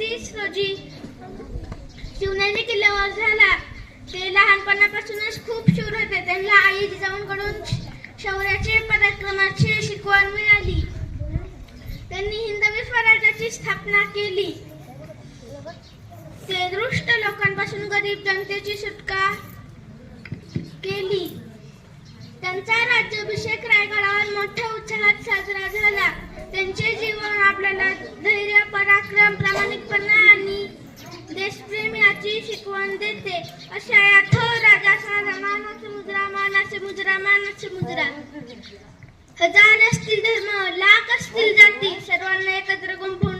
30 रोजी शिवनेरी किल्ल्यावर झाला. ते लहानपणापासूनच खूप शूर होते. त्यांना आई जिजाऊंकडून शौर्याचे पराक्रमाची शिकवण मिळाली. त्यांनी हिंदवी स्वराज्याची स्थापना केली. ते दुष्ट लोकांपासून गरीब जनतेची सुटका केली. त्यांचा राज्याभिषेक रायगडावर मोठ्या उत्साहात साजरा झाला. त्यांचे जीवन आपल्याला धैर्य, पराक्रम, प्रामाणिकपणा आणि देशप्रेम याची शिकवण देते. अशा या थोर राजाचा मानाचे मुद्रा, मानाचे मुद्रा, मानाचे मुद्रा. हजार असतील धर्म, लाख असतील जाती, सर्वांना एकत्र गुंफून